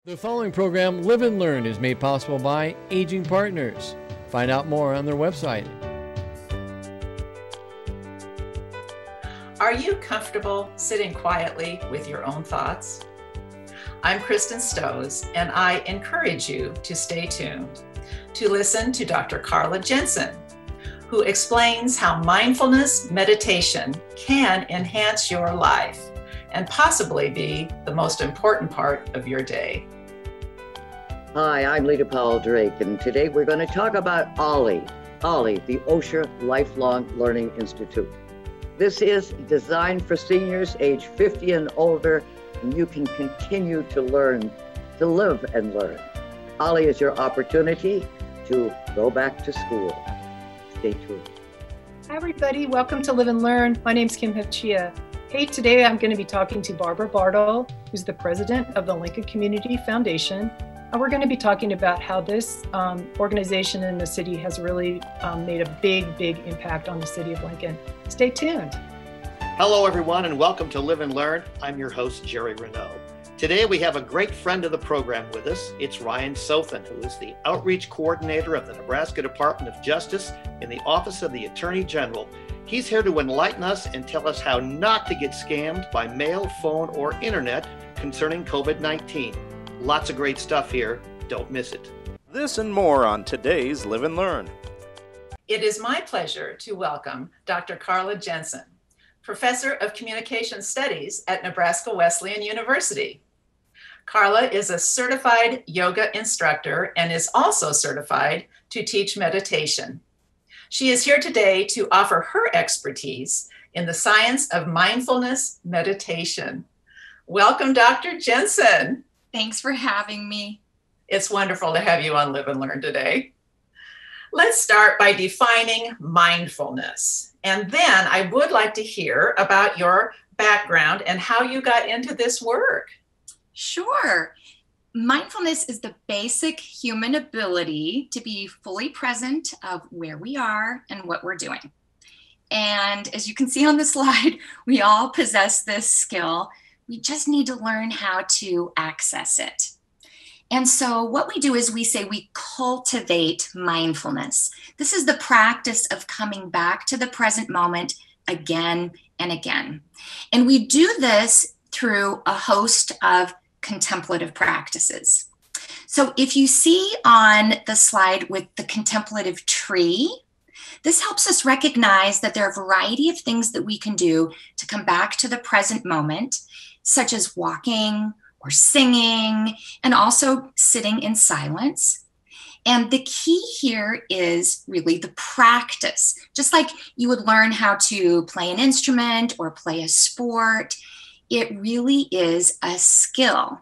The following program, Live and Learn, is made possible by Aging Partners. Find out more on their website. Are you comfortable sitting quietly with your own thoughts? I'm Kristen Stoes, and I encourage you to stay tuned to listen to Dr. Carla Jensen, who explains how mindfulness meditation can enhance your life and possibly be the most important part of your day. Hi, I'm Lita Powell Drake, and today we're going to talk about OLLI, the OSHA Lifelong Learning Institute. This is designed for seniors age 50 and older, and you can continue to learn, to live and learn. OLLI is your opportunity to go back to school. Stay tuned. Hi, everybody. Welcome to Live and Learn. My name's Kim Hipchia. Hey, today I'm going to be talking to Barbara Bartle, who's the president of the Lincoln Community Foundation. And we're going to be talking about how this organization in the city has really made a big impact on the city of Lincoln. Stay tuned. Hello, everyone, and welcome to Live and Learn. I'm your host, Jerry Renaud. Today, we have a great friend of the program with us. It's Ryan Sofin, who is the Outreach Coordinator of the Nebraska Department of Justice in the Office of the Attorney General. He's here to enlighten us and tell us how not to get scammed by mail, phone, or internet concerning COVID-19. Lots of great stuff here. Don't miss it. This and more on today's Live and Learn. It is my pleasure to welcome Dr. Carla Jensen, Professor of Communication Studies at Nebraska Wesleyan University. Carla is a certified yoga instructor and is also certified to teach meditation. She is here today to offer her expertise in the science of mindfulness meditation. Welcome, Dr. Jensen. Thanks for having me. It's wonderful to have you on Live and Learn today. Let's start by defining mindfulness. And then I would like to hear about your background and how you got into this work. Sure. Mindfulness is the basic human ability to be fully present of where we are and what we're doing. And as you can see on the slide, we all possess this skill. We just need to learn how to access it. And so what we do is we say we cultivate mindfulness. This is the practice of coming back to the present moment again and again. And we do this through a host of contemplative practices. So if you see on the slide with the contemplative tree, this helps us recognize that there are a variety of things that we can do to come back to the present moment, such as walking or singing, and also sitting in silence. And the key here is really the practice. Just like you would learn how to play an instrument or play a sport, it really is a skill.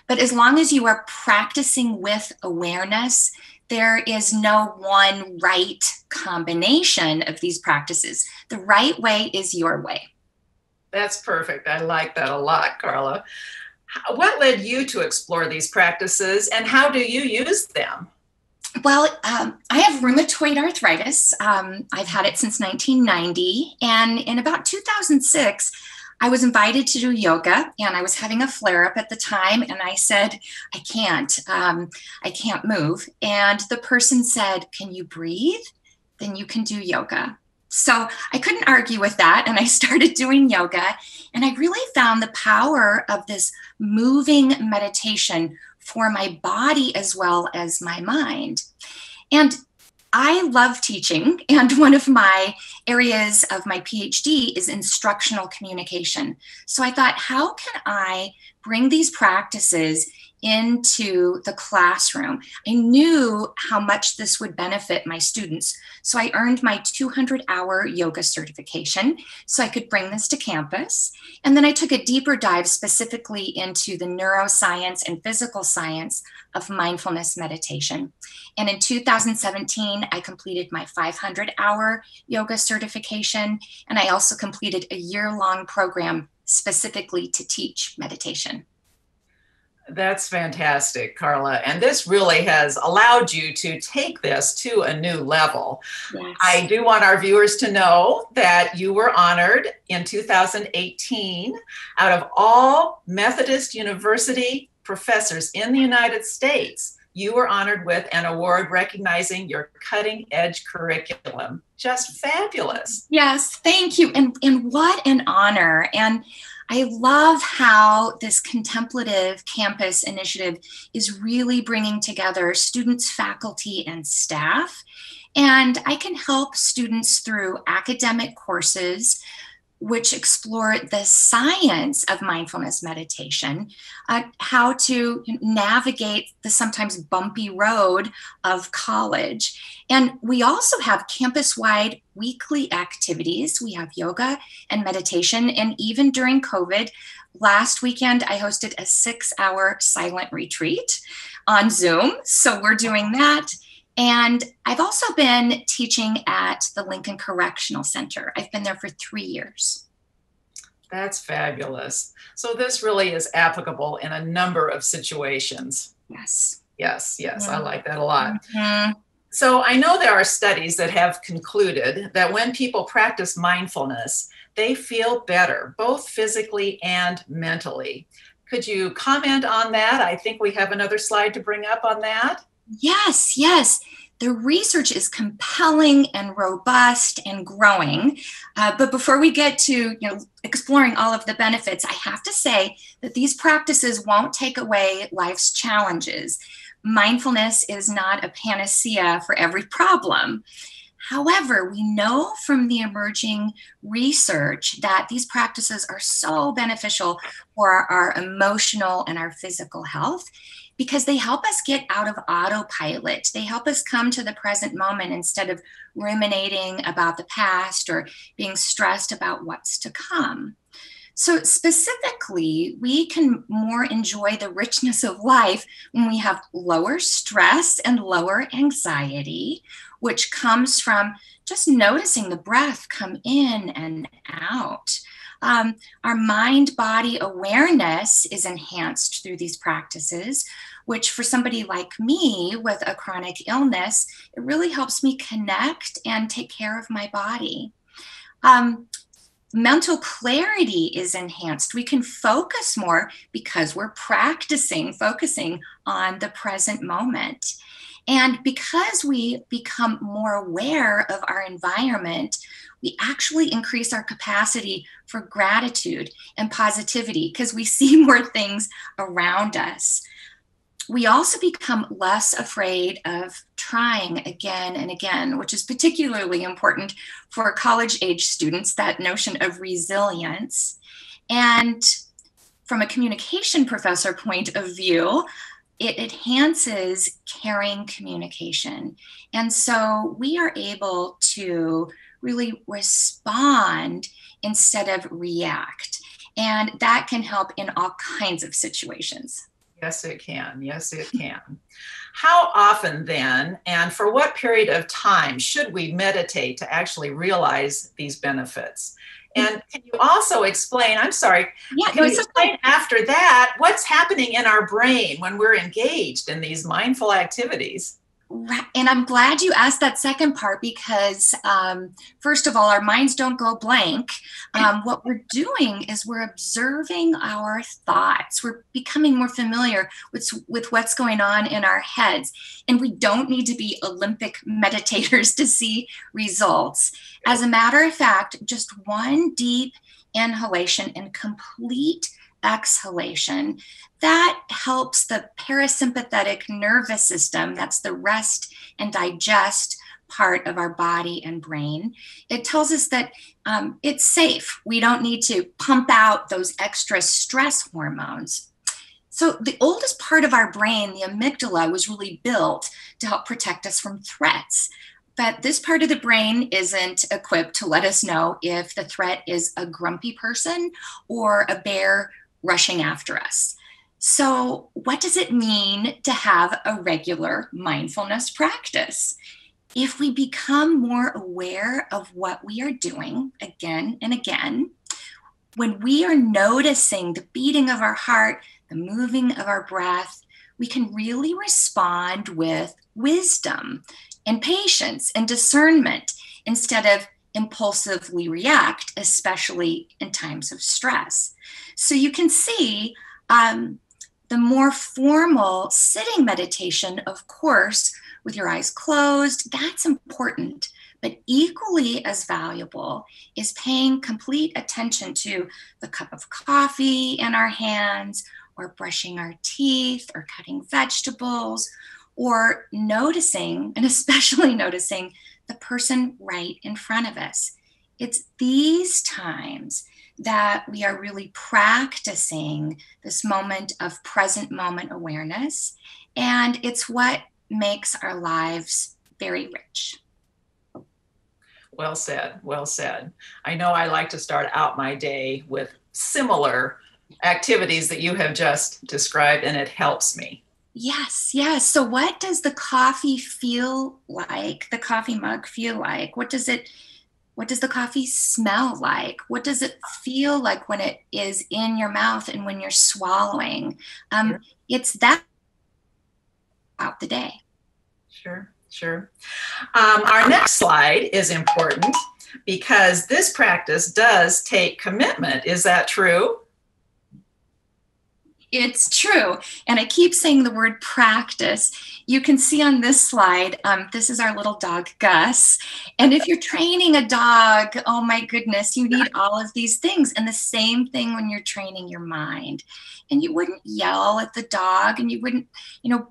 But as long as you are practicing with awareness, there is no one right combination of these practices. The right way is your way. That's perfect. I like that a lot, Carla. What led you to explore these practices and how do you use them? Well, I have rheumatoid arthritis. I've had it since 1990. And in about 2006, I was invited to do yoga and I was having a flare up at the time. And I said, I can't move. And the person said, can you breathe? Then you can do yoga. So I couldn't argue with that. And I started doing yoga. And I really found the power of this moving meditation for my body as well as my mind. And I love teaching, and one of my areas of my PhD is instructional communication. So I thought, how can I bring these practices into the classroom? I knew how much this would benefit my students. So I earned my 200-hour yoga certification so I could bring this to campus. And then I took a deeper dive specifically into the neuroscience and physical science of mindfulness meditation. And in 2017, I completed my 500-hour yoga certification. And I also completed a year-long program specifically to teach meditation. That's fantastic, Carla. And this really has allowed you to take this to a new level. Yes. I do want our viewers to know that you were honored in 2018 out of all Methodist University professors in the United States. You were honored with an award recognizing your cutting edge curriculum. Just fabulous. Yes, thank you. And what an honor. And I love how this contemplative campus initiative is really bringing together students, faculty, and staff. And I can help students through academic courses which explore the science of mindfulness meditation, how to navigate the sometimes bumpy road of college. And we also have campus-wide weekly activities. We have yoga and meditation. And even during COVID, last weekend, I hosted a 6-hour silent retreat on Zoom. So we're doing that. And I've also been teaching at the Lincoln Correctional Center. I've been there for 3 years. That's fabulous. So this really is applicable in a number of situations. Yes. Yes, yes, Yeah. I like that a lot. Mm-hmm. So I know there are studies that have concluded that when people practice mindfulness, they feel better, both physically and mentally. Could you comment on that? I think we have another slide to bring up on that. Yes, yes. The research is compelling and robust and growing. But before we get to exploring all of the benefits, I have to say that these practices won't take away life's challenges. Mindfulness is not a panacea for every problem. However, we know from the emerging research that these practices are so beneficial for our emotional and our physical health, because they help us get out of autopilot. They help us come to the present moment instead of ruminating about the past or being stressed about what's to come. So specifically, we can more enjoy the richness of life when we have lower stress and lower anxiety, which comes from just noticing the breath come in and out. Our mind-body awareness is enhanced through these practices, which for somebody like me with a chronic illness, it really helps me connect and take care of my body. Mental clarity is enhanced. We can focus more because we're focusing on the present moment. And because we become more aware of our environment, we actually increase our capacity for gratitude and positivity because we see more things around us. We also become less afraid of trying again and again, which is particularly important for college-age students, that notion of resilience. And from a communication professor point of view, it enhances caring communication. And so we are able to really respond instead of react. And that can help in all kinds of situations. Yes, it can. Yes, it can. How often then, and for what period of time should we meditate to actually realize these benefits? And can you also explain, I'm sorry, can you explain after that what's happening in our brain when we're engaged in these mindful activities? Right. And I'm glad you asked that second part because, first of all, our minds don't go blank. What we're doing is we're observing our thoughts. We're becoming more familiar with what's going on in our heads. And we don't need to be Olympic meditators to see results. As a matter of fact, just one deep inhalation and complete exhalation, that helps the parasympathetic nervous system, that's the rest and digest part of our body and brain. It tells us that it's safe. We don't need to pump out those extra stress hormones. So the oldest part of our brain, the amygdala, was really built to help protect us from threats. But this part of the brain isn't equipped to let us know if the threat is a grumpy person or a bear rushing after us. So what does it mean to have a regular mindfulness practice? If we become more aware of what we are doing again and again, when we are noticing the beating of our heart, the moving of our breath, we can really respond with wisdom and patience and discernment instead of impulsively react, especially in times of stress. So you can see the The more formal sitting meditation, of course, with your eyes closed, that's important. But equally as valuable is paying complete attention to the cup of coffee in our hands, or brushing our teeth, or cutting vegetables, or noticing, and especially noticing, the person right in front of us. It's these times that we are really practicing this moment of present moment awareness, and it's what makes our lives very rich. Well said, well said. I know I like to start out my day with similar activities that you have just described, and it helps me. Yes, yes. So what does the coffee feel like? The coffee mug feel like? What does the coffee smell like? What does it feel like when it is in your mouth and when you're swallowing? Sure. It's that throughout the day. Sure, sure. Our next slide is important because this practice does take commitment. Is that true? It's true. And I keep saying the word practice. You can see on this slide, this is our little dog, Gus. And if you're training a dog, oh my goodness, you need all of these things. And the same thing when you're training your mind. And you wouldn't yell at the dog, and you wouldn't,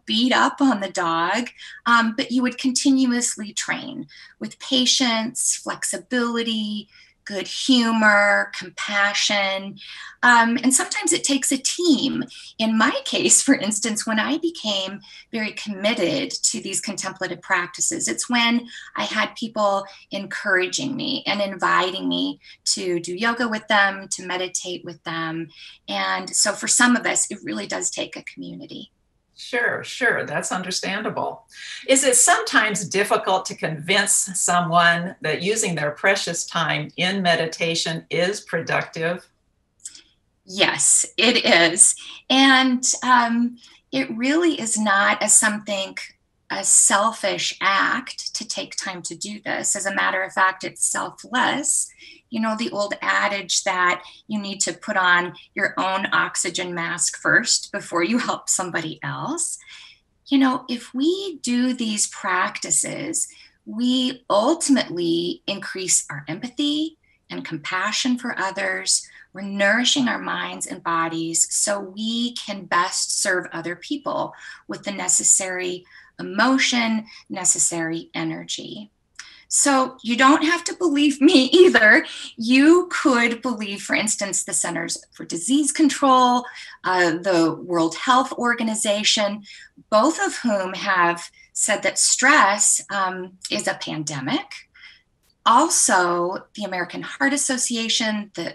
beat up on the dog, but you would continuously train with patience, flexibility, good humor, compassion. And sometimes it takes a team. In my case, for instance, when I became very committed to these contemplative practices, it's when I had people encouraging me and inviting me to do yoga with them, to meditate with them. And so for some of us, it really does take a community. Sure, sure. That's understandable. Is it sometimes difficult to convince someone that using their precious time in meditation is productive? Yes, it is. And it really is not a selfish act to take time to do this. As a matter of fact, it's selfless. The old adage that you need to put on your own oxygen mask first before you help somebody else. If we do these practices, we ultimately increase our empathy and compassion for others. We're nourishing our minds and bodies so we can best serve other people with the necessary emotion, necessary energy. So you don't have to believe me either. You could believe, for instance, the Centers for Disease Control, the World Health Organization, both of whom have said that stress is a pandemic. Also, the American Heart Association, the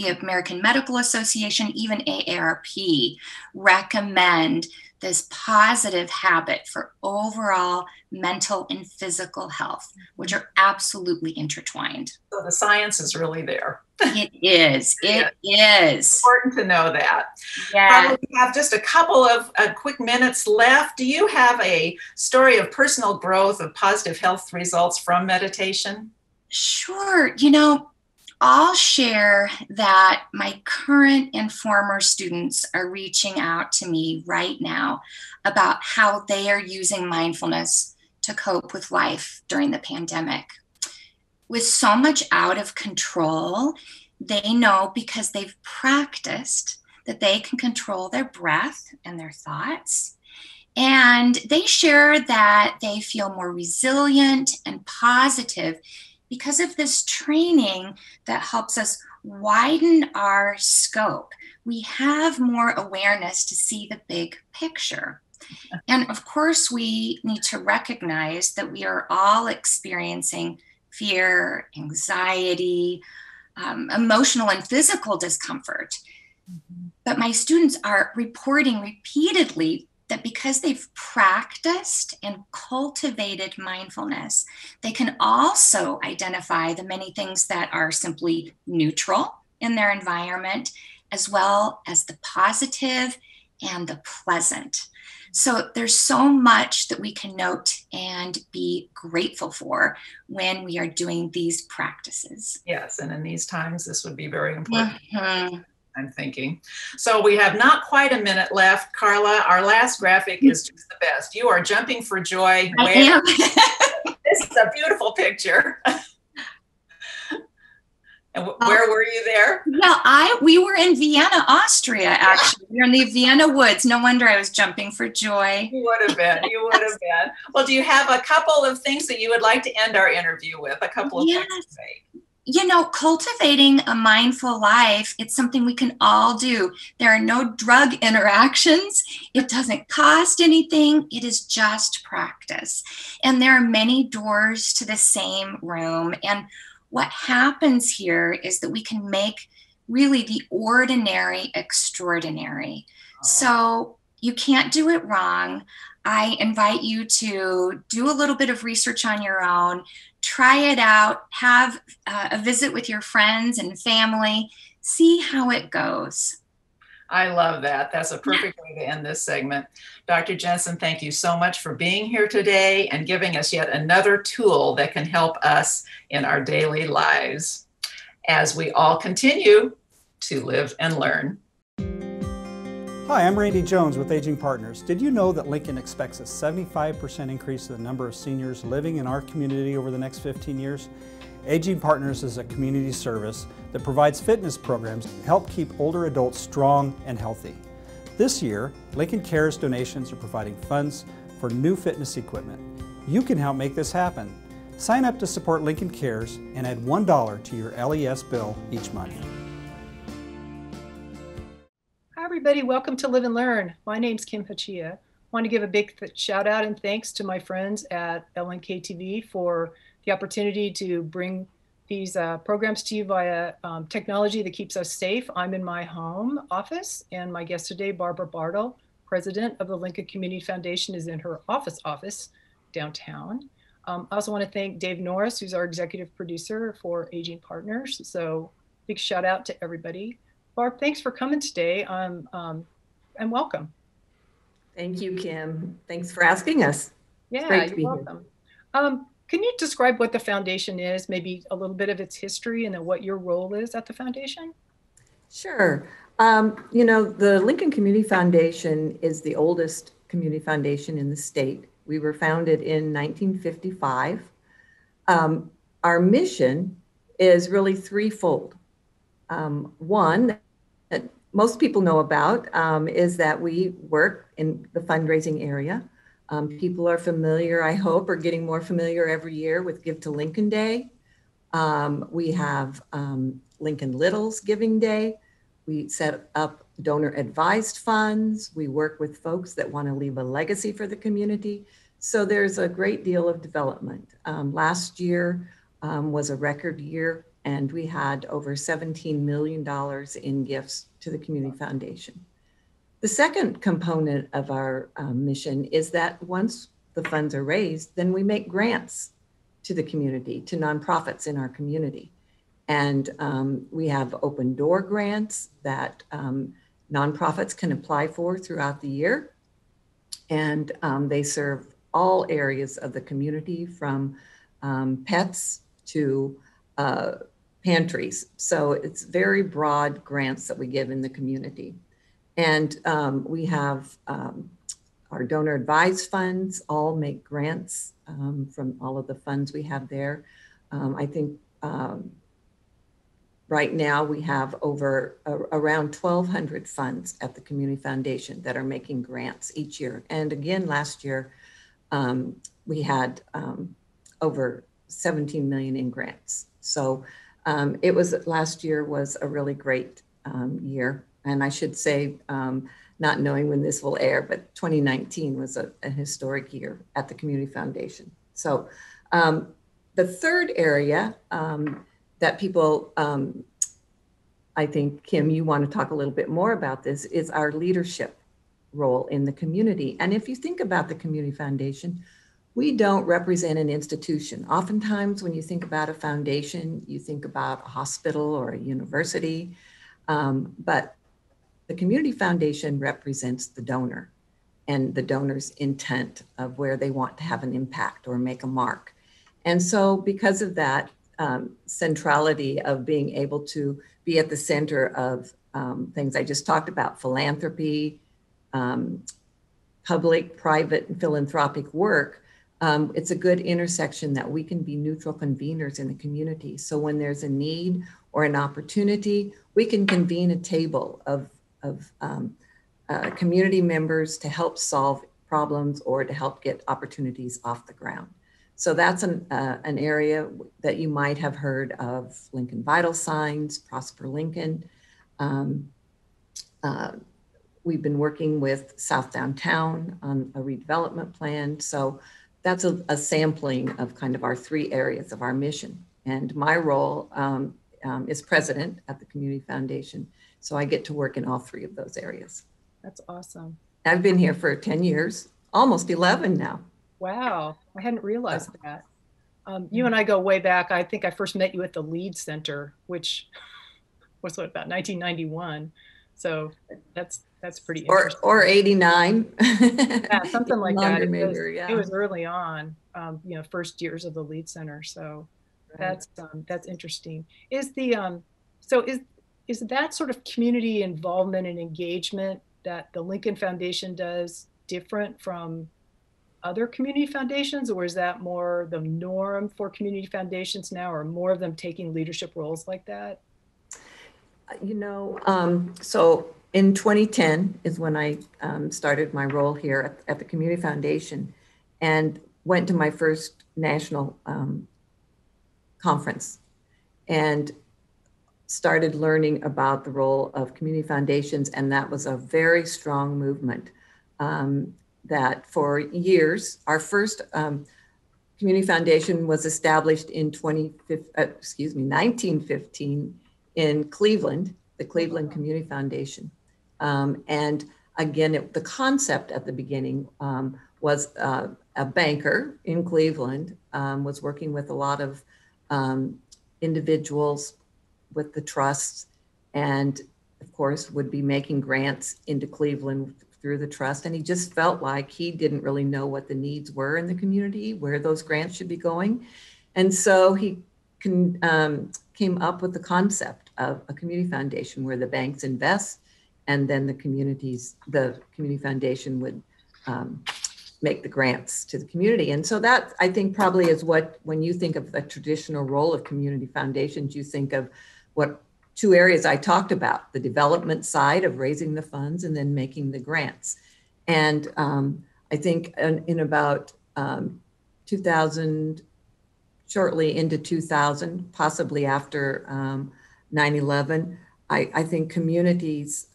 American Medical Association, even AARP recommend this positive habit for overall mental and physical health, which are absolutely intertwined. So the science is really there. It is. It is. Important to know that. Yeah. We have just a couple of quick minutes left. Do you have a story of personal growth, of positive health results from meditation? Sure. I'll share that my current and former students are reaching out to me right now about how they are using mindfulness to cope with life during the pandemic. With so much out of control, they know because they've practiced that they can control their breath and their thoughts. And they share that they feel more resilient and positive because of this training that helps us widen our scope. We have more awareness to see the big picture. And of course, we need to recognize that we are all experiencing fear, anxiety, emotional and physical discomfort. Mm-hmm. But my students are reporting repeatedly that because they've practiced and cultivated mindfulness, they can also identify the many things that are simply neutral in their environment, as well as the positive and the pleasant. So there's so much that we can note and be grateful for when we are doing these practices. Yes, and in these times, this would be very important. Mm-hmm. I'm thinking. So we have not quite a minute left. Carla, our last graphic is just the best. You are jumping for joy. I am. This is a beautiful picture. And where were you there? Yeah, we were in Vienna, Austria, actually. We were in the Vienna woods. No wonder I was jumping for joy. You would have been. You would have been. Well, do you have a couple of things that you would like to end our interview with? A couple of things to say. You know, cultivating a mindful life, it's something we can all do. There are no drug interactions. It doesn't cost anything. It is just practice. And there are many doors to the same room. And what happens here is that we can make really the ordinary extraordinary. So you can't do it wrong. I invite you to do a little bit of research on your own. Try it out, have a visit with your friends and family, see how it goes. I love that. That's a perfect way to end this segment. Dr. Jensen, thank you so much for being here today and giving us yet another tool that can help us in our daily lives as we all continue to live and learn. Hi, I'm Randy Jones with Aging Partners. Did you know that Lincoln expects a 75% increase in the number of seniors living in our community over the next 15 years? Aging Partners is a community service that provides fitness programs to help keep older adults strong and healthy. This year, Lincoln Cares donations are providing funds for new fitness equipment. You can help make this happen. Sign up to support Lincoln Cares and add $1 to your LES bill each month. Hi, everybody. Welcome to Live and Learn. My name's Kim Hachia. I want to give a big shout out and thanks to my friends at LNK-TV for the opportunity to bring these programs to you via technology that keeps us safe. I'm in my home office, and my guest today, Barbara Bartle, president of the Lincoln Community Foundation, is in her office downtown. I also want to thank Dave Norris, who's our executive producer for Aging Partners. So big shout out to everybody. Barb, thanks for coming today, and welcome. Thank you, Kim. Thanks for asking us. Yeah, you're welcome. Can you describe what the foundation is, maybe a little bit of its history and then what your role is at the foundation? Sure. You know, the Lincoln Community Foundation is the oldest community foundation in the state. We were founded in 1955. Our mission is really threefold. One that most people know about is that we work in the fundraising area. People are familiar, I hope, or getting more familiar every year with Give to Lincoln Day. We have Lincoln Littles Giving Day. We set up donor advised funds. We work with folks that want to leave a legacy for the community. So there's a great deal of development. Last year was a record year, and we had over $17 million in gifts to the Community Foundation. The second component of our mission is that once the funds are raised, then we make grants to the community, to nonprofits in our community. And we have open door grants that nonprofits can apply for throughout the year. And they serve all areas of the community, from pets to pantries. So it's very broad grants that we give in the community. And we have our donor advised funds all make grants from all of the funds we have there. I think right now we have over around 1,200 funds at the Community Foundation that are making grants each year. And again, last year, we had over 17 million in grants. So last year was a really great year. And I should say, not knowing when this will air, but 2019 was a historic year at the Community Foundation. So the third area that people, I think, Kim, you want to talk a little bit more about this, is our leadership role in the community. And if you think about the Community Foundation, we don't represent an institution. Oftentimes when you think about a foundation, you think about a hospital or a university, but the Community Foundation represents the donor and the donor's intent of where they want to have an impact or make a mark. And so because of that centrality of being able to be at the center of things I just talked about, philanthropy, public, private, and philanthropic work, it's a good intersection that we can be neutral conveners in the community. So when there's a need or an opportunity, we can convene a table of community members to help solve problems or to help get opportunities off the ground. So that's an area that you might have heard of: Lincoln Vital Signs, Prosper Lincoln. We've been working with South Downtown on a redevelopment plan. So that's a sampling of kind of our three areas of our mission. And my role is president at the Community Foundation. So I get to work in all three of those areas. That's awesome. I've been here for 10 years, almost 11 now. Wow, I hadn't realized that. You and I go way back. I think I first met you at the Lead Center, which was about 1991. So that's pretty interesting. Or 89. Yeah, something like that. It was early on, first years of the Lead Center. So that's interesting. Is that sort of community involvement and engagement that the Lincoln Foundation does different from other community foundations, or is that more the norm for community foundations now, or more of them taking leadership roles like that? So in 2010 is when I started my role here at the Community Foundation, and went to my first national conference and started learning about the role of community foundations. And that was a very strong movement that for years, our first community foundation was established in 1915 in Cleveland, the Cleveland Community Foundation. And again, the concept at the beginning was a banker in Cleveland was working with a lot of individuals with the trusts, and of course would be making grants into Cleveland through the trust. And he just felt like he didn't really know what the needs were in the community, where those grants should be going. And so he came up with the concept of a community foundation where the banks invest, and then the community foundation would make the grants to the community. And so that, I think, probably is what, when you think of the traditional role of community foundations, you think of what two areas I talked about: the development side of raising the funds and then making the grants. And I think in about 2000, shortly into 2000, possibly after 9/11, I think communities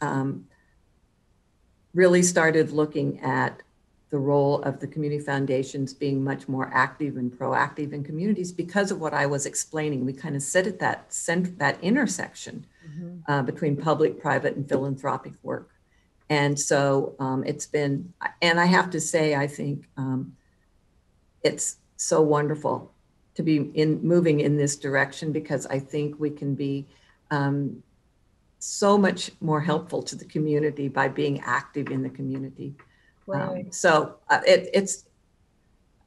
really started looking at the role of the community foundations being much more active and proactive in communities because of what I was explaining. We kind of sit at that intersection between public, private, and philanthropic work. And so it's been, and I have to say, I think it's so wonderful to be moving in this direction, because I think we can be so much more helpful to the community by being active in the community. Right.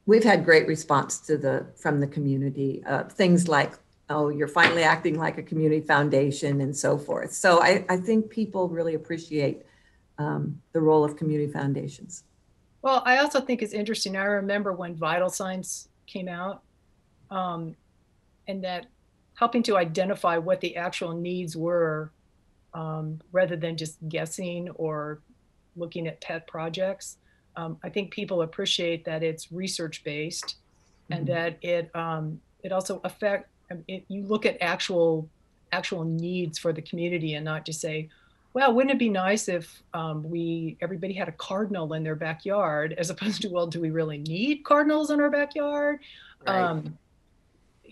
We've had great response from the community, things like, oh, you're finally acting like a community foundation and so forth. So I think people really appreciate the role of community foundations. Well, I also think it's interesting. I remember when Vital Signs came out, and that helping to identify what the actual needs were, rather than just guessing or looking at pet projects. I think people appreciate that it's research-based, and that it also you look at actual needs for the community, and not just say, well, wouldn't it be nice if everybody had a cardinal in their backyard, as opposed to, well, do we really need cardinals in our backyard? Right.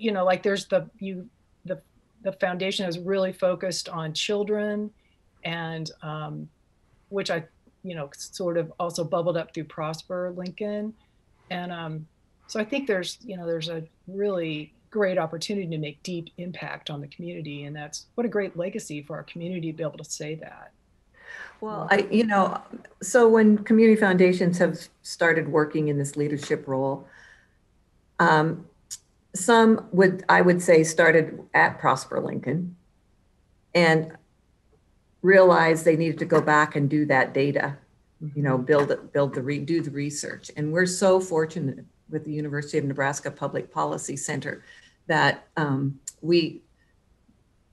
Like there's the foundation has really focused on children, and which I sort of also bubbled up through Prosper Lincoln. And so I think there's a really great opportunity to make deep impact on the community. And that's what a great legacy for our community to be able to say that. Well, so when community foundations have started working in this leadership role, some I would say started at Prosper Lincoln. And realized they needed to go back and do that data, you know, do the research. And we're so fortunate with the University of Nebraska Public Policy Center that we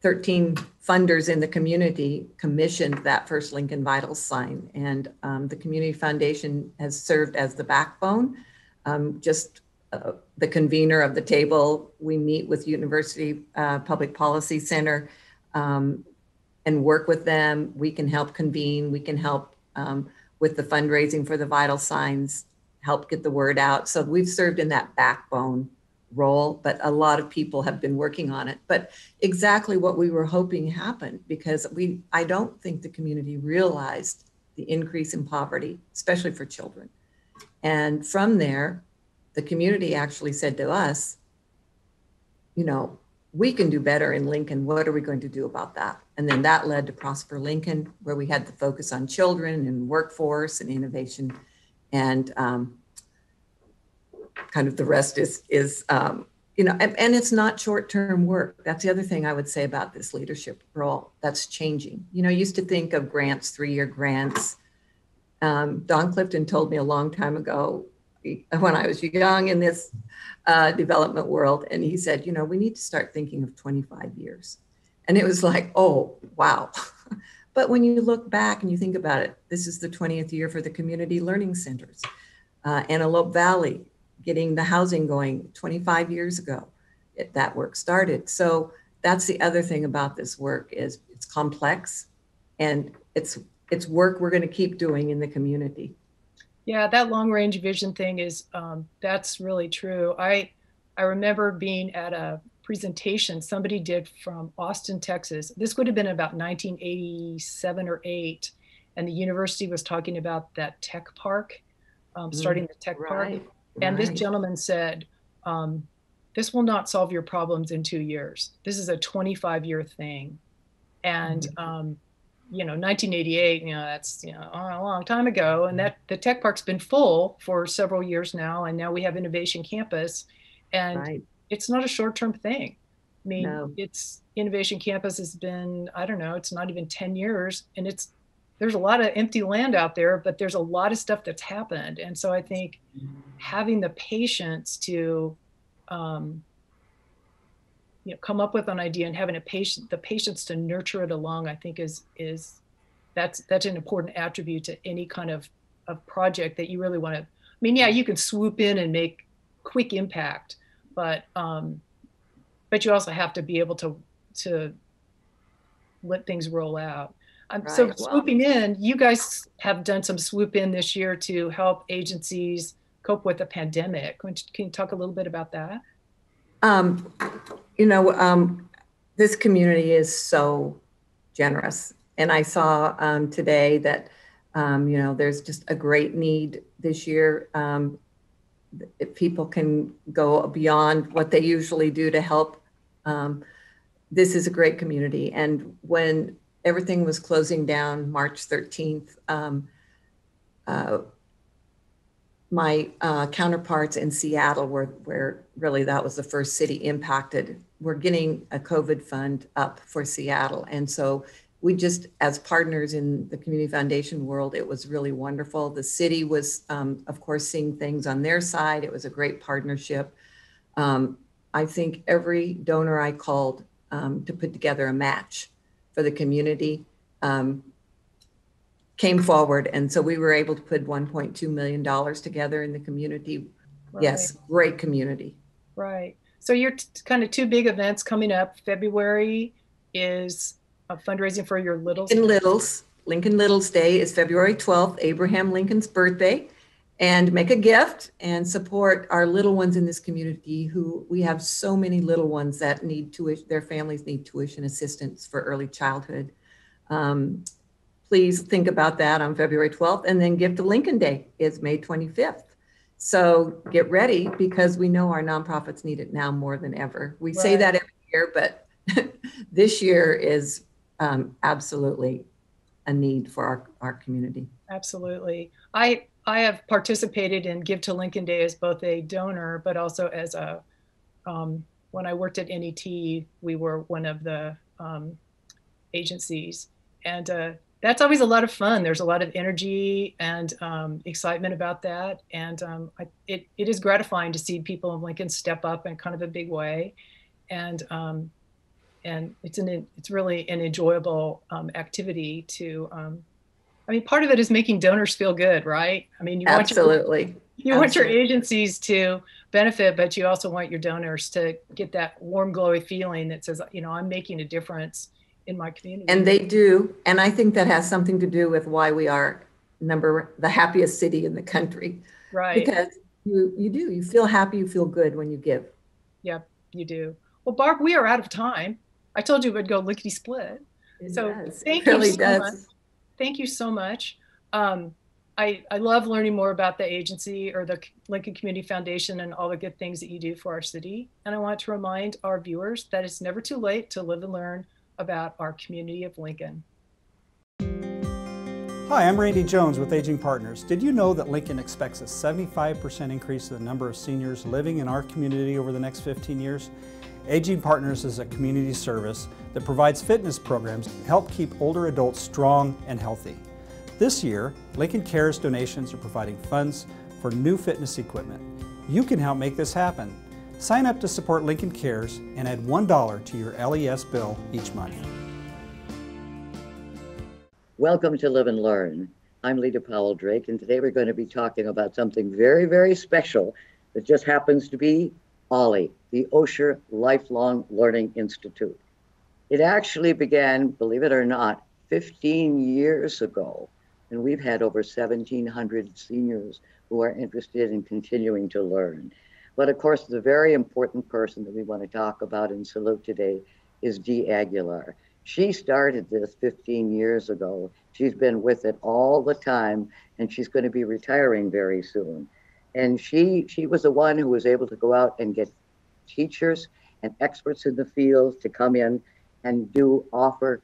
13 funders in the community commissioned that first Lincoln Vitals sign. And the Community Foundation has served as the backbone. The convener of the table, we meet with University Public Policy Center and work with them. We can help convene, we can help with the fundraising for the vital signs, help get the word out. So we've served in that backbone role, but a lot of people have been working on it. But exactly what we were hoping happened, because I don't think the community realized the increase in poverty, especially for children. And from there, the community actually said to us, you know, we can do better in Lincoln. What are we going to do about that? And then that led to Prosper Lincoln, where we had the focus on children and workforce and innovation. And kind of the rest is you know, and it's not short-term work. That's the other thing I would say about this leadership role. That's changing. You know, I used to think of grants, 3-year grants. Don Clifton told me a long time ago, when I was young in this development world, and he said, you know, we need to start thinking of 25 years. And it was like, oh, wow. But when you look back and you think about it, this is the 20th year for the community learning centers. Antelope Valley, getting the housing going 25 years ago, that work started. So that's the other thing about this work is it's complex, and it's work we're going to keep doing in the community. Yeah, that long range vision thing is, that's really true. I remember being at a presentation somebody did from Austin, Texas. This would have been about 1987 or 8. And the university was talking about that tech park, starting the tech park. And this gentleman said, this will not solve your problems in 2 years. This is a 25-year thing. And, you know, 1988, you know, that's, you know, a long time ago. And that the tech park's been full for several years now. And now we have Innovation Campus. And it's not a short-term thing. I mean, it's Innovation Campus has been, I don't know, it's not even 10 years. And there's a lot of empty land out there, but there's a lot of stuff that's happened. And so I think having the patience to, you know, come up with an idea and having the patience to nurture it along, I think that's an important attribute to any kind of project that you really want to. I mean, yeah, you can swoop in and make quick impact, but you also have to be able to let things roll out. So swooping in, you guys have done some swoop in this year to help agencies cope with the pandemic. Can you talk a little bit about that? You know, this community is so generous. And I saw today that, you know, there's just a great need this year. If people can go beyond what they usually do to help, this is a great community. And when everything was closing down March 13th, my counterparts in Seattle, where really that was the first city impacted, were getting a COVID fund up for Seattle. And so we just, as partners in the Community Foundation world, it was really wonderful. The city was, of course, seeing things on their side. It was a great partnership. I think every donor I called to put together a match for the community came forward. And so we were able to put $1.2 million together in the community. Right. Yes, great community. Right. So your kind of 2 big events coming up. February is fundraising for your Littles. Lincoln Littles Day is February 12th, Abraham Lincoln's birthday. And make a gift and support our little ones in this community, who we have so many little ones that need their families need tuition assistance for early childhood. Please think about that on February 12th. And then Gift of Lincoln Day is May 25th. So get ready, because we know our nonprofits need it now more than ever. We say that every year, but this year is absolutely a need for our community. Absolutely. I have participated in Give to Lincoln Day as both a donor, but also as a, when I worked at NET, we were one of the agencies. And that's always a lot of fun. There's a lot of energy and excitement about that. And it is gratifying to see people in Lincoln step up in kind of a big way. And it's really an enjoyable activity to, I mean, part of it is making donors feel good, right? I mean, Absolutely. You want your agencies to benefit, but you also want your donors to get that warm, glowy feeling that says, I'm making a difference in my community. And they do. And I think that has something to do with why we are the happiest city in the country. Right. Because you feel happy, you feel good when you give. Yep, you do. Well, Barb, we are out of time. I told you we'd go lickety split. Thank you so much. Thank you so much. I love learning more about the agency or the Lincoln Community Foundation and all the good things that you do for our city. And I want to remind our viewers that it's never too late to live and learn about our community of Lincoln. Hi, I'm Randy Jones with Aging Partners. Did you know that Lincoln expects a 75% increase in the number of seniors living in our community over the next 15 years? Aging Partners is a community service that provides fitness programs to help keep older adults strong and healthy. This year, Lincoln Cares donations are providing funds for new fitness equipment. You can help make this happen. Sign up to support Lincoln Cares and add $1 to your LES bill each month. Welcome to Live and Learn. I'm Lita Powell Drake, and today we're going to be talking about something very, very special that just happens to be OLLI, the Osher Lifelong Learning Institute. It actually began, believe it or not, 15 years ago, and we've had over 1,700 seniors who are interested in continuing to learn. But of course, the very important person that we want to talk about and salute today is Dee Aguilar. She started this 15 years ago. She's been with it all the time, and she's going to be retiring very soon. And she was the one who was able to go out and get teachers and experts in the field to come in and offer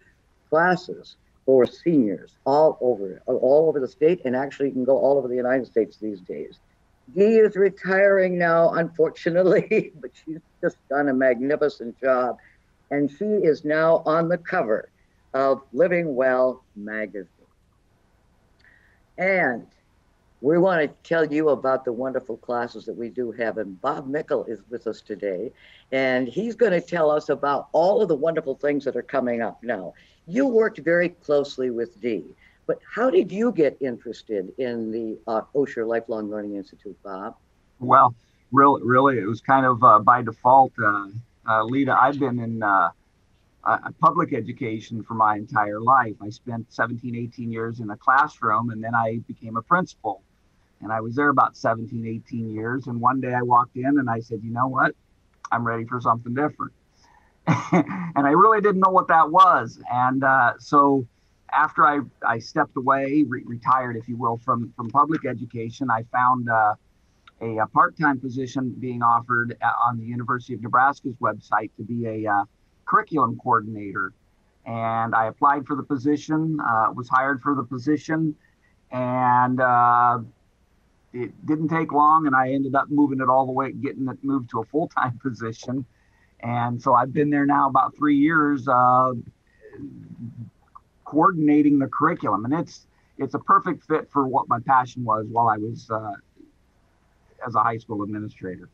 classes for seniors all over the state, and actually you can go all over the United States these days. Dee is retiring now, unfortunately, but she's just done a magnificent job. And she is now on the cover of Living Well magazine. And we want to tell you about the wonderful classes that we do have. And Bob Mickle is with us today. And he's going to tell us about all of the wonderful things that are coming up now. You worked very closely with Dee. But how did you get interested in the Osher Lifelong Learning Institute, Bob? Well, really, it was kind of by default. Lita, I've been in public education for my entire life. I spent 17, 18 years in a classroom, and then I became a principal. And I was there about 17, 18 years. And one day I walked in and I said, you know what? I'm ready for something different. And I really didn't know what that was. And so after I stepped away, retired, if you will, from public education, I found a part-time position being offered on the University of Nebraska's website to be a curriculum coordinator. And I applied for the position, was hired for the position, and it didn't take long, and I ended up moving it all the way, getting it moved to a full-time position. And so I've been there now about 3 years, coordinating the curriculum, and it's a perfect fit for what my passion was while I was as a high school administrator.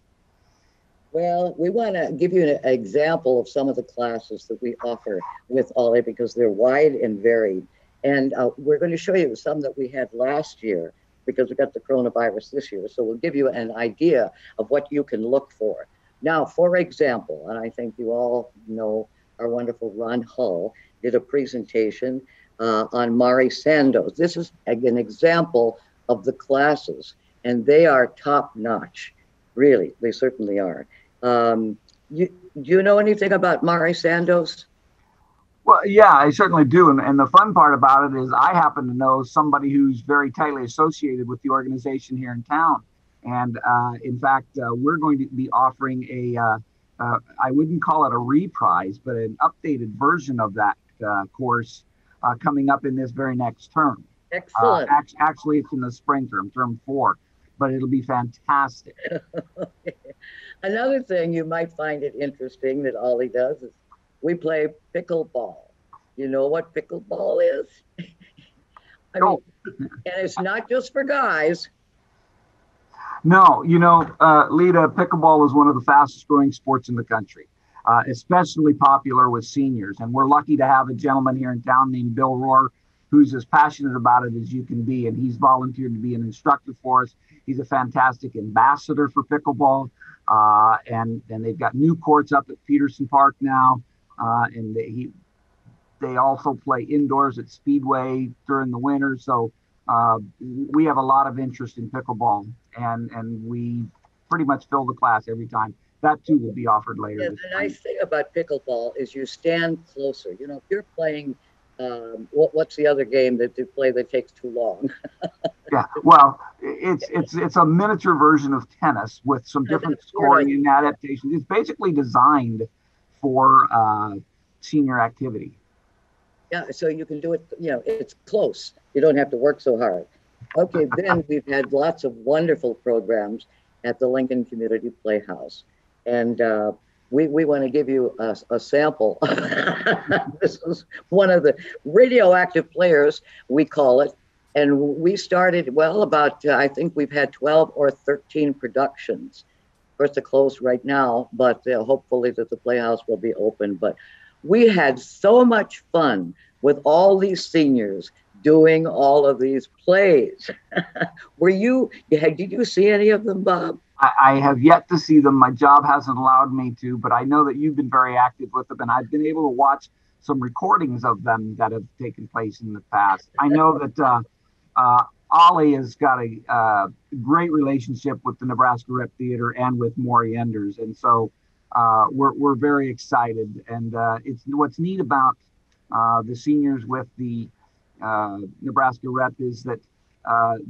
Well, we want to give you an example of some of the classes that we offer with OLLI because they're wide and varied. And we're going to show you some that we had last year because we got the coronavirus this year. So we'll give you an idea of what you can look for. Now, for example, and I think you all know our wonderful Ron Hull did a presentation on Mari Sandoz. This is an example of the classes, and they are top notch. Really, they certainly are. Do you know anything about Mari Sandoz? Well, yeah, I certainly do. And the fun part about it is I happen to know somebody who's very tightly associated with the organization here in town. And in fact, we're going to be offering I wouldn't call it a reprise, but an updated version of that course coming up in this very next term. Excellent. Actually, it's in the spring term 4, but it'll be fantastic. Okay. Another thing you might find it interesting that OLLI does is we play pickleball. You know what pickleball is? I mean, and it's not just for guys. No, Lita, pickleball is one of the fastest growing sports in the country, especially popular with seniors. And we're lucky to have a gentleman here in town named Bill Rohr, who's as passionate about it as you can be. And he's volunteered to be an instructor for us. He's a fantastic ambassador for pickleball. And they've got new courts up at Peterson Park now. And they also play indoors at Speedway during the winter. So we have a lot of interest in pickleball, and we pretty much fill the class every time. That too will be offered later. Yeah, the nice thing about pickleball is you stand closer. You know, if you're playing, what's the other game that you play that takes too long? Yeah, well, it's a miniature version of tennis with some different scoring and adaptations. It's basically designed for senior activity. Yeah, so you can do it, it's close. You don't have to work so hard. Okay, then we've had lots of wonderful programs at the Lincoln Community Playhouse. And we want to give you a sample. This is one of the radioactive players, we call it. And we started, I think we've had 12 or 13 productions. Of course, they're closed right now, but hopefully that the Playhouse will be open. But we had so much fun with all these seniors doing all of these plays. Did you see any of them, Bob? I have yet to see them. My job hasn't allowed me to, but I know that you've been very active with them, and I've been able to watch some recordings of them that have taken place in the past. I know that Ollie has got a great relationship with the Nebraska Rep Theater and with Maury Enders, and so we're very excited. And it's what's neat about the seniors with the Nebraska Rep is that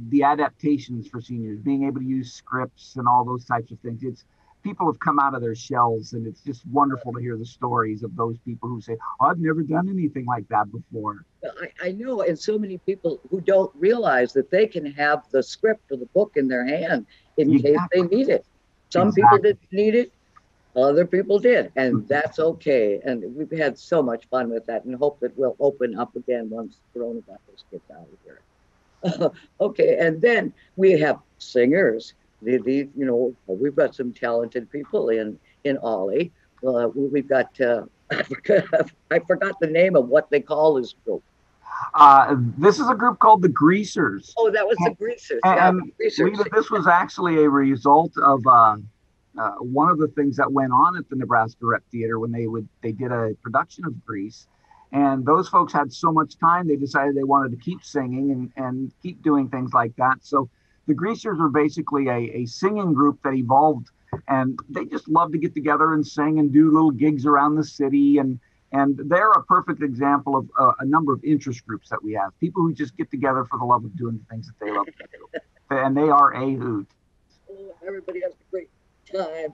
the adaptations for seniors, being able to use scripts and all those types of things, people have come out of their shells, and it's just wonderful to hear the stories of those people who say, I've never done anything like that before. I know, and so many people who don't realize that they can have the script or the book in their hand in case they need it. Some people didn't need it, other people did, and that's okay. And we've had so much fun with that, and hope that we'll open up again once coronavirus gets out of here. Okay, and then we have singers. We've got some talented people in Ollie. We've got I forgot the name of what they call this group. This is a group called the Greasers. Oh, that was the Greasers. And the Greasers. Lita, this was actually a result of one of the things that went on at the Nebraska Rep Theater when they did a production of Grease. And those folks had so much time, they decided they wanted to keep singing and keep doing things like that. So the Greasers were basically a singing group that evolved, and they just love to get together and sing and do little gigs around the city. And they're a perfect example of a number of interest groups that we have, people who just get together for the love of doing the things that they love to do. And they are a hoot. Oh, everybody has a great time.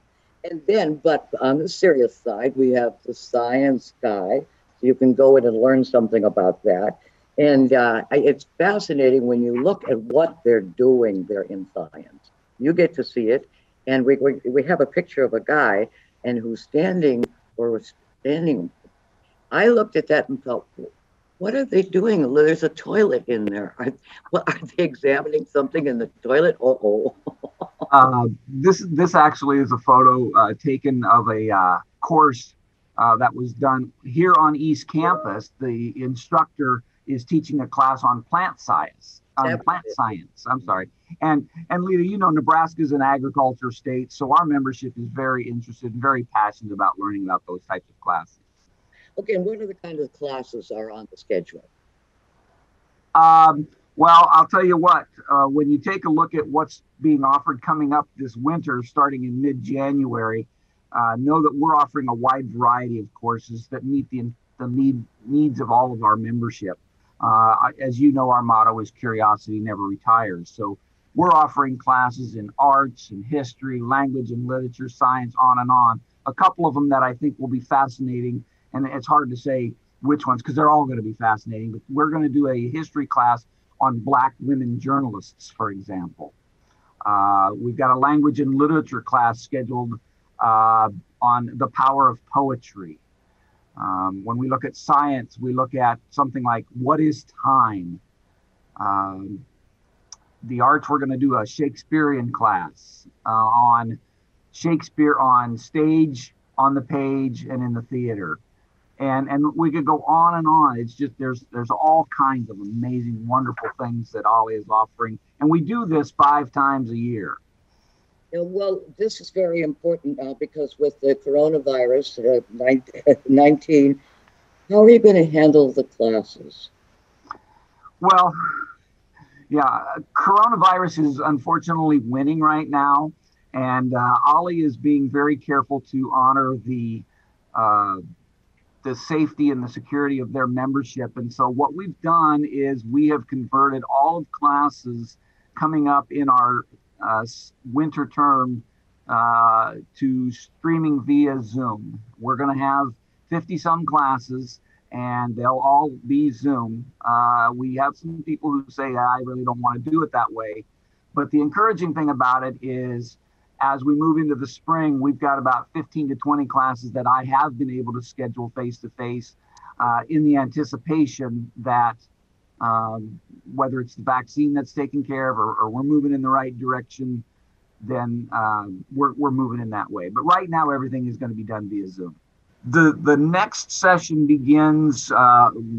And then, but on the serious side, we have the science guy. So you can go in and learn something about that. And it's fascinating when you look at what they're doing there in science. You get to see it. And we have a picture of a guy and who's standing. I looked at that and thought, what are they doing? There's a toilet in there. Are they examining something in the toilet? This actually is a photo taken of a course that was done here on East Campus. The instructor is teaching a class on plant science. I'm sorry. And Lita, Nebraska is an agriculture state, so our membership is very interested and very passionate about learning about those types of classes. Okay, and what are the kind of classes are on the schedule? Well, I'll tell you what, when you take a look at what's being offered coming up this winter, starting in mid-January, know that we're offering a wide variety of courses that meet the needs of all of our membership. As you know, our motto is curiosity never retires. So we're offering classes in arts and history, language and literature, science, on and on. A couple of them that I think will be fascinating, and it's hard to say which ones because they're all going to be fascinating, but we're going to do a history class on Black women journalists, for example. We've got a language and literature class scheduled on the power of poetry. When we look at science, we look at something like, what is time? The arts, we're going to do a Shakespearean class on Shakespeare on stage, on the page, and in the theater. And we could go on and on. It's just there's all kinds of amazing, wonderful things that Ollie is offering. And we do this 5 times a year. Well, this is very important now because with the coronavirus 19, how are you going to handle the classes? Well, yeah, coronavirus is unfortunately winning right now. And Ollie is being very careful to honor the safety and the security of their membership. And so what we've done is we have converted all of classes coming up in our winter term to streaming via Zoom. We're going to have 50 some classes and they'll all be Zoom. We have some people who say, I really don't want to do it that way. But the encouraging thing about it is as we move into the spring, we've got about 15 to 20 classes that I have been able to schedule face-to-face in the anticipation that whether it's the vaccine that's taken care of or we're moving in the right direction, then we're moving in that way. But right now, everything is going to be done via Zoom. The next session begins,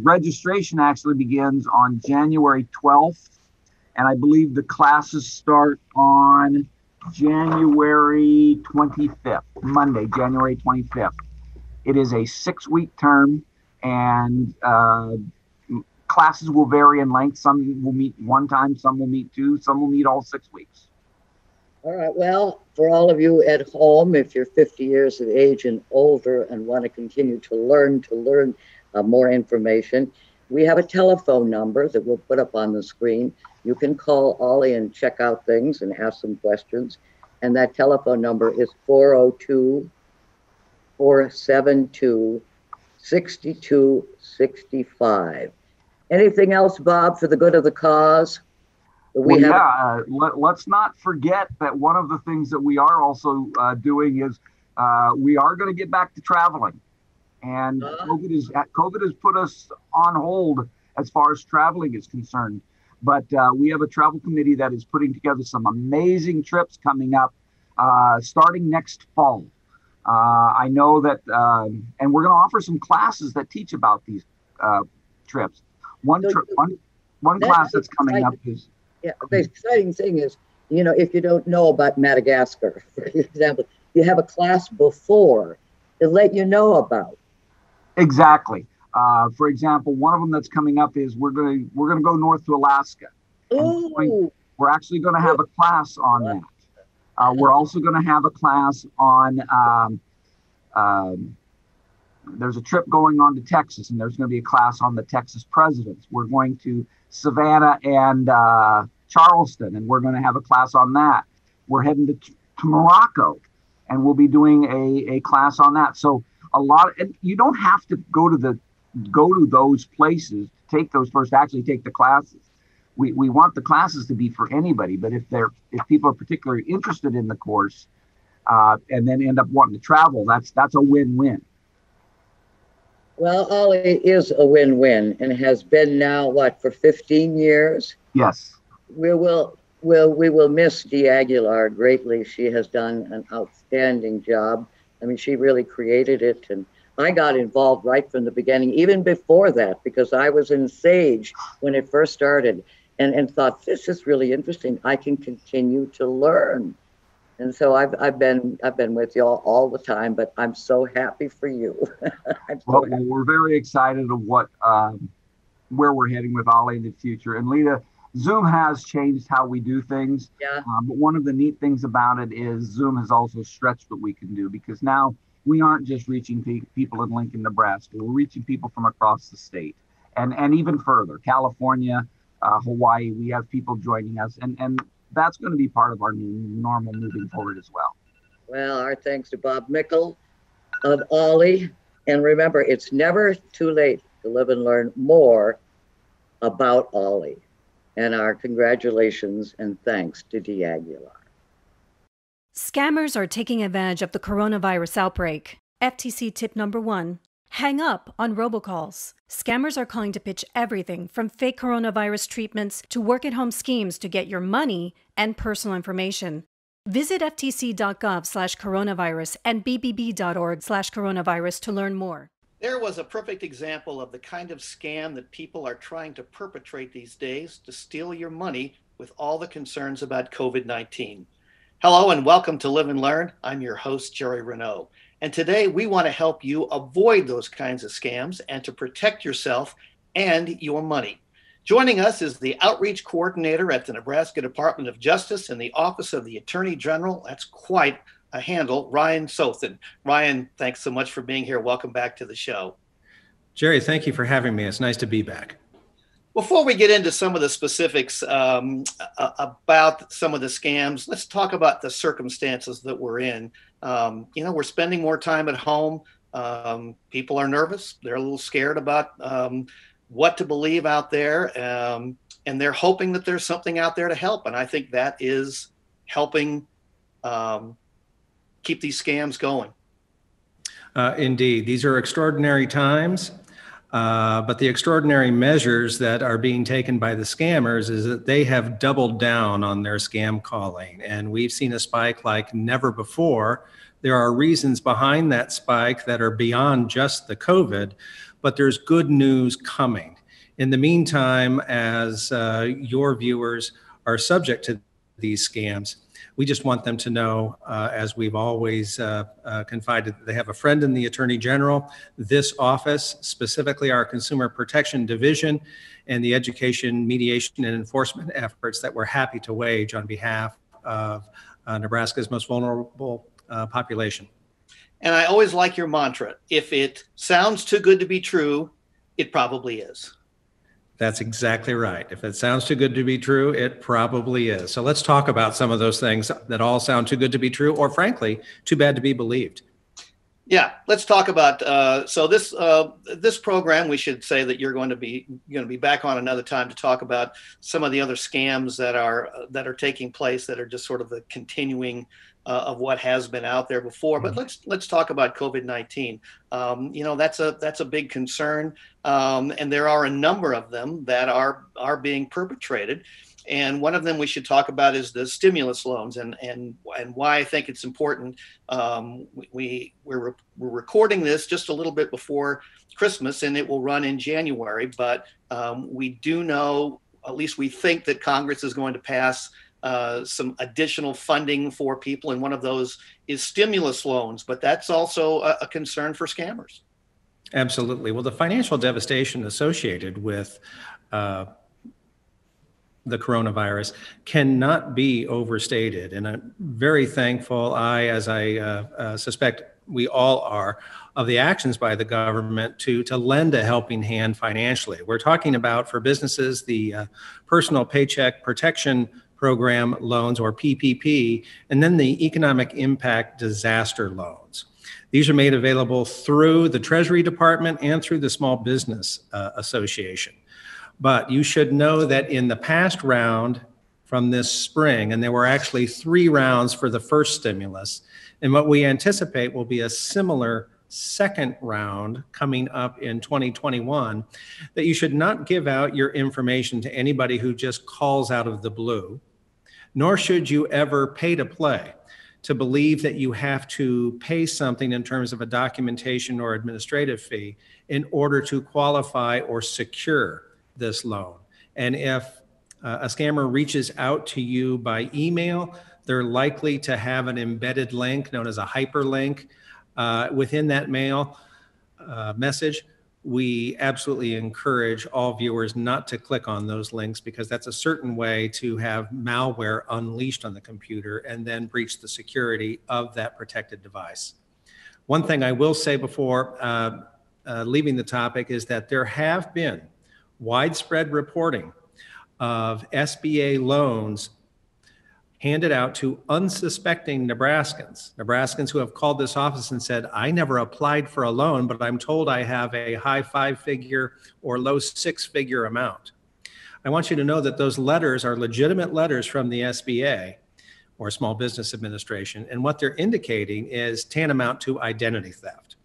registration actually begins on January 12th. And I believe the classes start on January 25th, Monday, January 25th. It is a 6-week term, and classes will vary in length. Some will meet 1 time, some will meet 2, some will meet all 6 weeks. All right. Well, for all of you at home, if you're 50 years of age and older and want to continue to learn more information, we have a telephone number that we'll put up on the screen. You can call Ollie and check out things and ask some questions. And that telephone number is 402-472-6265. Anything else, Bob, for the good of the cause? Let's not forget that one of the things that we are also doing is we are going to get back to traveling. And COVID has put us on hold as far as traveling is concerned. But we have a travel committee that is putting together some amazing trips coming up starting next fall. I know that, and we're going to offer some classes that teach about these trips. One class that's coming up is... Yeah, the exciting thing is, if you don't know about Madagascar, for example, you have a class before to let you know about. Exactly. For example, one of them that's coming up is we're going to go north to Alaska. We're actually going to have a class on that. We're also going to have a class on. There's a trip going on to Texas, and there's going to be a class on the Texas presidents. We're going to Savannah and Charleston, and we're going to have a class on that. We're heading to Morocco, and we'll be doing a class on that. So and you don't have to go to those places to take those first, actually take the classes. We want the classes to be for anybody, but if people are particularly interested in the course and then end up wanting to travel, that's a win-win. Well, Ollie is a win-win and has been now, for 15 years? Yes. We will miss Dee Aguilar greatly. She has done an outstanding job. I mean, she really created it. And I got involved right from the beginning, even before that, because I was in SAGE when it first started and thought, this is really interesting. I can continue to learn. And so I've been with you all the time, but I'm so happy for you. We're very excited of where we're heading with Ollie in the future. And Lita, Zoom has changed how we do things. Yeah. But one of the neat things about it is Zoom has also stretched what we can do, because now we aren't just reaching people in Lincoln, Nebraska. We're reaching people from across the state and even further, California, Hawaii. We have people joining us, and that's going to be part of our new normal moving forward as well. Well, our thanks to Bob Mickle of Ollie. And remember, it's never too late to live and learn more about Ollie. And our congratulations and thanks to Dee Aguilar. Scammers are taking advantage of the coronavirus outbreak. FTC tip number 1. Hang up on robocalls. Scammers are calling to pitch everything from fake coronavirus treatments to work-at-home schemes to get your money and personal information. Visit ftc.gov/coronavirus and bbb.org/coronavirus to learn more. There was a perfect example of the kind of scam that people are trying to perpetrate these days to steal your money with all the concerns about COVID-19. Hello and welcome to Live and Learn. I'm your host, Jerry Renaud. And today we want to help you avoid those kinds of scams and to protect yourself and your money. Joining us is the Outreach Coordinator at the Nebraska Department of Justice in the Office of the Attorney General. That's quite a handle, Ryan Sothen. Ryan, thanks so much for being here. Welcome back to the show. Jerry, thank you for having me. It's nice to be back. Before we get into some of the specifics about some of the scams, let's talk about the circumstances that we're in. We're spending more time at home. People are nervous. They're a little scared about what to believe out there. And they're hoping that there's something out there to help. And I think that is helping keep these scams going. Indeed, these are extraordinary times. But the extraordinary measures that are being taken by the scammers is that they have doubled down on their scam calling. And we've seen a spike like never before. There are reasons behind that spike that are beyond just the COVID, but there's good news coming. In the meantime, as your viewers are subject to these scams, we just want them to know, as we've always confided, that they have a friend in the Attorney General, this office, specifically our Consumer Protection Division, and the education, mediation, and enforcement efforts that we're happy to wage on behalf of Nebraska's most vulnerable population. And I always like your mantra, if it sounds too good to be true, it probably is. That's exactly right. If it sounds too good to be true, it probably is. So let's talk about some of those things that all sound too good to be true, or frankly, too bad to be believed. Yeah, let's talk about. So this program, we should say that you're going to be back on another time to talk about some of the other scams that are taking place that are just sort of the continuing of what has been out there before. But let's talk about COVID-19. That's a big concern, and there are a number of them that are being perpetrated. And one of them we should talk about is the stimulus loans, and why I think it's important. We're recording this just a little bit before Christmas, and it will run in January. But we do know, at least we think, that Congress is going to pass some additional funding for people, and one of those is stimulus loans. But that's also a concern for scammers. Absolutely. Well, the financial devastation associated with the coronavirus cannot be overstated. And I'm very thankful, as I suspect we all are, of the actions by the government to lend a helping hand financially. We're talking about, for businesses, the Personal Paycheck Protection Program loans, or PPP, and then the Economic Impact Disaster loans. These are made available through the Treasury Department and through the Small Business Association. But you should know that in the past round from this spring, and there were actually 3 rounds for the first stimulus, and what we anticipate will be a similar second round coming up in 2021, that you should not give out your information to anybody who just calls out of the blue, nor should you ever pay to play, to believe that you have to pay something in terms of a documentation or administrative fee in order to qualify or secure this loan. And if a scammer reaches out to you by email, they're likely to have an embedded link known as a hyperlink within that mail message. We absolutely encourage all viewers not to click on those links, because that's a certain way to have malware unleashed on the computer and then breach the security of that protected device. One thing I will say before leaving the topic is that there have been widespread reporting of SBA loans handed out to unsuspecting Nebraskans who have called this office and said, I never applied for a loan, but I'm told I have a high 5-figure or low 6-figure amount. I want you to know that those letters are legitimate letters from the SBA, or Small Business Administration, and what they're indicating is tantamount to identity theft.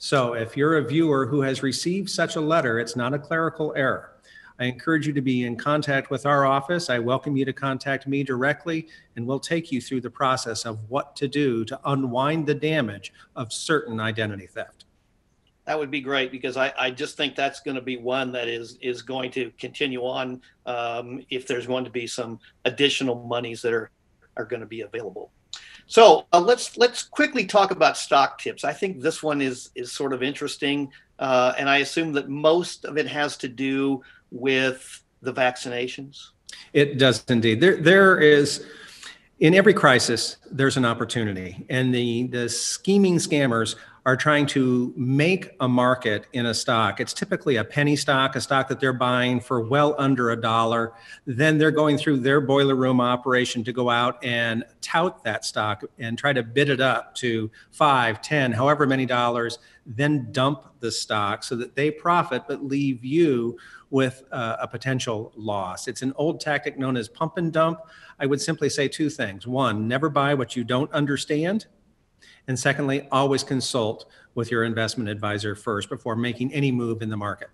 So if you're a viewer who has received such a letter, it's not a clerical error. I encourage you to be in contact with our office. I welcome you to contact me directly, and we'll take you through the process of what to do to unwind the damage of certain identity theft. That would be great, because I just think that's going to be one that is going to continue on if there's going to be some additional monies that are going to be available. So let's quickly talk about stock tips. I think this one is sort of interesting, and I assume that most of it has to do with the vaccinations. It does indeed. There is, in every crisis, there's an opportunity, and the scheming scammers are trying to make a market in a stock. It's typically a penny stock, a stock that they're buying for well under $1. Then they're going through their boiler room operation to go out and tout that stock and try to bid it up to 5, 10, however many dollars, then dump the stock so that they profit but leave you with a potential loss. It's an old tactic known as pump and dump. I would simply say two things. One, never buy what you don't understand. And secondly, always consult with your investment advisor first before making any move in the market.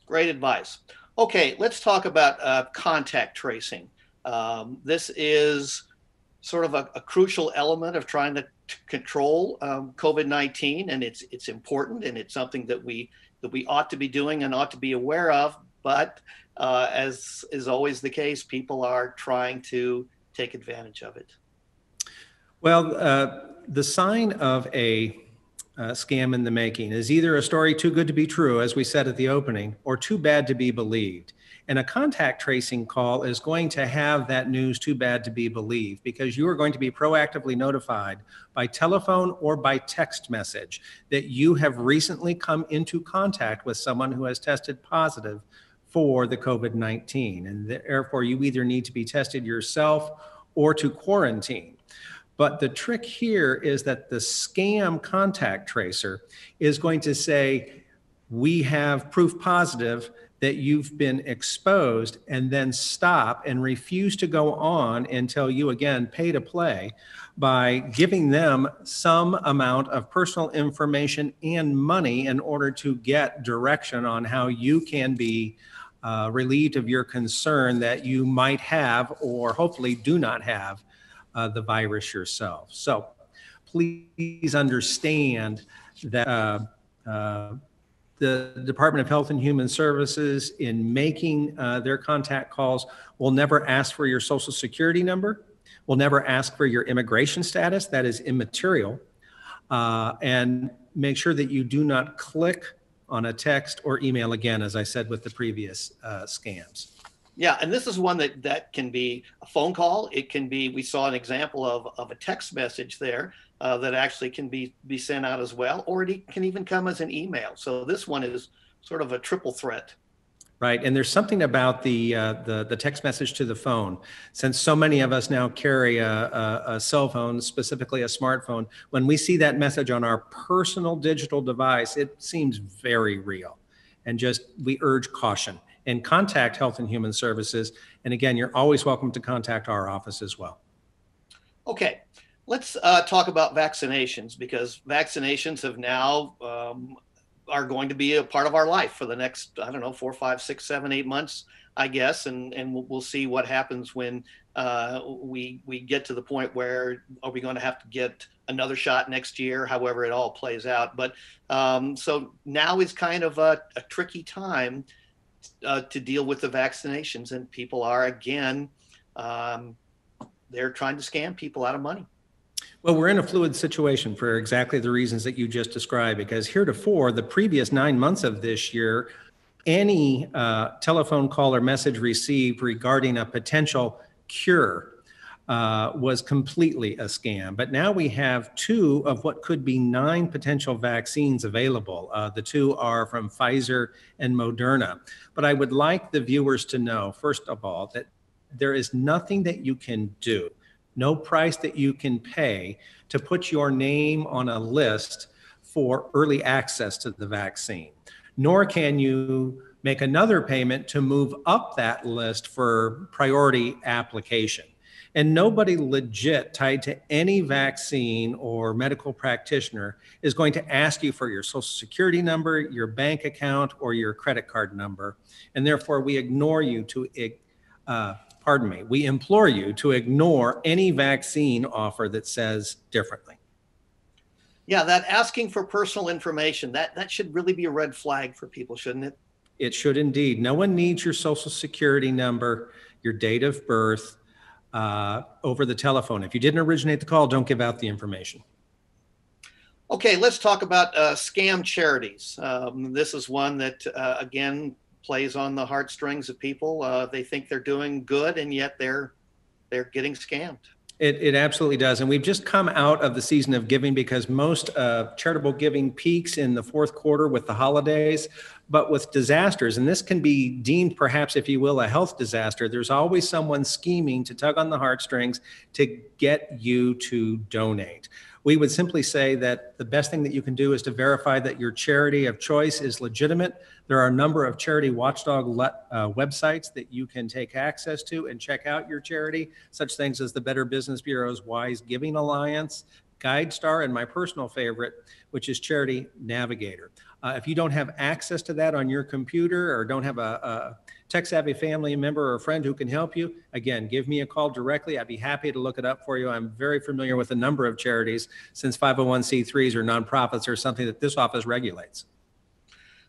Great advice. Okay, let's talk about contact tracing. This is sort of a crucial element of trying to control COVID-19, and it's important, and it's something that we ought to be doing and ought to be aware of. But as is always the case, people are trying to take advantage of it. Well, the sign of a scam in the making is either a story too good to be true, as we said at the opening, or too bad to be believed. And a contact tracing call is going to have that news too bad to be believed, because you are going to be proactively notified by telephone or by text message that you have recently come into contact with someone who has tested positive for the COVID-19. And therefore, you either need to be tested yourself or to quarantine. But the trick here is that the scam contact tracer is going to say, we have proof positive that you've been exposed, and then stop and refuse to go on until you again pay to play by giving them some amount of personal information and money in order to get direction on how you can be relieved of your concern that you might have, or hopefully do not have, the virus yourself. So please understand that the Department of Health and Human Services, in making their contact calls, will never ask for your social security number, will never ask for your immigration status. That is immaterial. And make sure that you do not click on a text or email again, as I said with the previous scams. Yeah, and this is one that can be a phone call. It can be, we saw an example of a text message there that actually can be sent out as well, or it can even come as an email. So this one is sort of a triple threat. Right, and there's something about the text message to the phone. Since so many of us now carry a cell phone, specifically a smartphone, when we see that message on our personal digital device, it seems very real. And just, we urge caution. And contact Health and Human Services. And again, you're always welcome to contact our office as well. Okay, let's talk about vaccinations, because vaccinations have now are going to be a part of our life for the next, I don't know, 4, 5, 6, 7, 8 months, I guess. And we'll see what happens when we get to the point where, are we going to have to get another shot next year, however it all plays out. But so now is kind of a tricky time to deal with the vaccinations, and people are, again, they're trying to scam people out of money. Well, we're in a fluid situation for exactly the reasons that you just described, because heretofore, the previous 9 months of this year, any telephone call or message received regarding a potential cure was completely a scam. But now we have 2 of what could be 9 potential vaccines available. The 2 are from Pfizer and Moderna. But I would like the viewers to know, first of all, that there is nothing that you can do, no price that you can pay to put your name on a list for early access to the vaccine, nor can you make another payment to move up that list for priority application. And nobody legit tied to any vaccine or medical practitioner is going to ask you for your social security number, your bank account, or your credit card number. And therefore, we implore you to ignore any vaccine offer that says differently. Yeah, that asking for personal information, that should really be a red flag for people, shouldn't it? It should indeed. No one needs your social security number, your date of birth, over the telephone. If you didn't originate the call, don't give out the information. Okay, let's talk about scam charities. This is one that, again, plays on the heartstrings of people. They think they're doing good, and yet they're getting scammed. It absolutely does. And we've just come out of the season of giving because most charitable giving peaks in the fourth quarter with the holidays, but with disasters, and this can be deemed perhaps, if you will, a health disaster, there's always someone scheming to tug on the heartstrings to get you to donate. We would simply say that the best thing that you can do is to verify that your charity of choice is legitimate. There are a number of charity watchdog websites that you can take access to and check out your charity, such things as the Better Business Bureau's Wise Giving Alliance, GuideStar, and my personal favorite, which is Charity Navigator. If you don't have access to that on your computer or don't have a tech-savvy family member or friend who can help you, again, give me a call directly. I'd be happy to look it up for you. I'm very familiar with a number of charities, since 501c3s or nonprofits are something that this office regulates.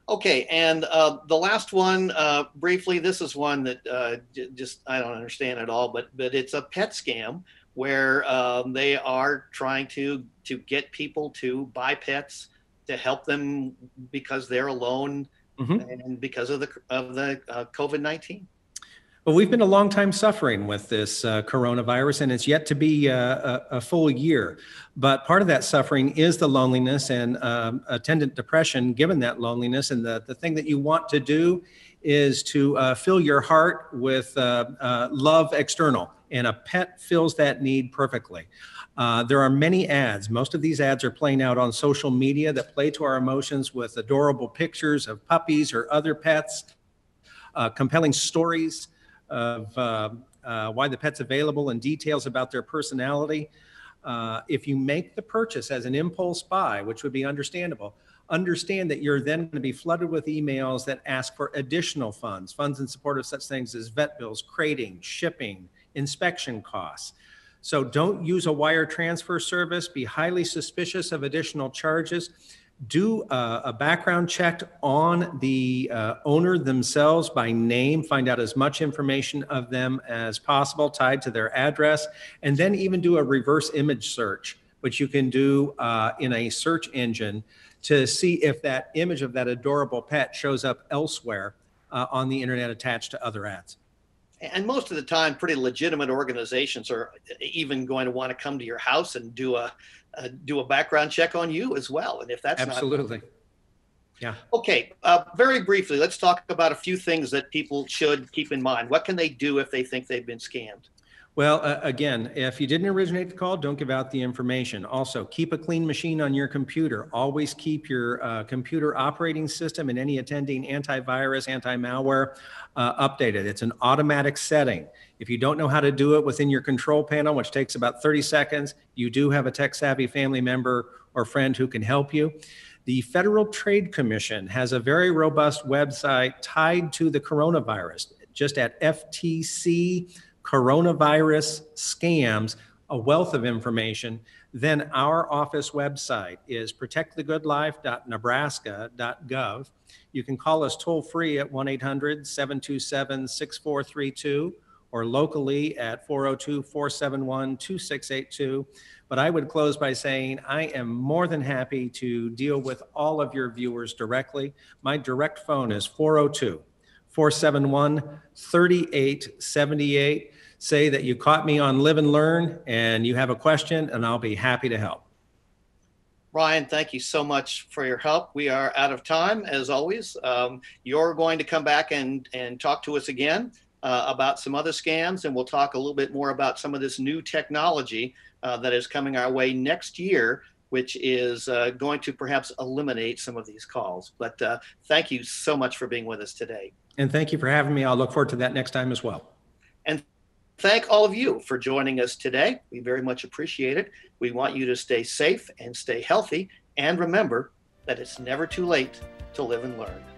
Okay, and the last one, briefly, this is one that just I don't understand at all, but it's a pet scam where they are trying to get people to buy pets to help them because they're alone and because of the COVID-19. Well, we've been a long time suffering with this coronavirus, and it's yet to be a full year. But part of that suffering is the loneliness and attendant depression given that loneliness. And the thing that you want to do is to fill your heart with love external, and a pet fills that need perfectly. There are many ads. Most of these ads are playing out on social media that play to our emotions with adorable pictures of puppies or other pets, compelling stories of why the pet's available and details about their personality. If you make the purchase as an impulse buy, which would be understandable, understand that you're then going to be flooded with emails that ask for additional funds in support of such things as vet bills, crating, shipping, inspection costs. So don't use a wire transfer service. Be highly suspicious of additional charges. Do a background check on the owner themselves by name. Find out as much information of them as possible tied to their address. And then even do a reverse image search, which you can do in a search engine to see if that image of that adorable pet shows up elsewhere on the internet attached to other ads. And most of the time, pretty legitimate organizations are even going to want to come to your house and do a background check on you as well. And if that's absolutely, yeah. Okay, very briefly, let's talk about a few things that people should keep in mind. What can they do if they think they've been scammed? Well, again, if you didn't originate the call, don't give out the information. Also, keep a clean machine on your computer. Always keep your computer operating system and any attending antivirus, anti-malware updated. It's an automatic setting. If you don't know how to do it within your control panel, which takes about 30 seconds, you do have a tech-savvy family member or friend who can help you. The Federal Trade Commission has a very robust website tied to the coronavirus, just at FTC coronavirus scams, a wealth of information. Then our office website is protectthegoodlife.nebraska.gov. You can call us toll free at 1-800-727-6432 or locally at 402-471-2682. But I would close by saying I am more than happy to deal with all of your viewers directly. My direct phone is 402-471-3878. Say that you caught me on Live and Learn and you have a question, and I'll be happy to help. Ryan, thank you so much for your help. We are out of time, as always. You're going to come back and talk to us again about some other scams, and we'll talk a little bit more about some of this new technology that is coming our way next year, which is going to perhaps eliminate some of these calls. But thank you so much for being with us today. And thank you for having me. I'll look forward to that next time as well. And Thank all of you for joining us today. We very much appreciate it. We want you to stay safe and stay healthy. And remember that it's never too late to live and learn.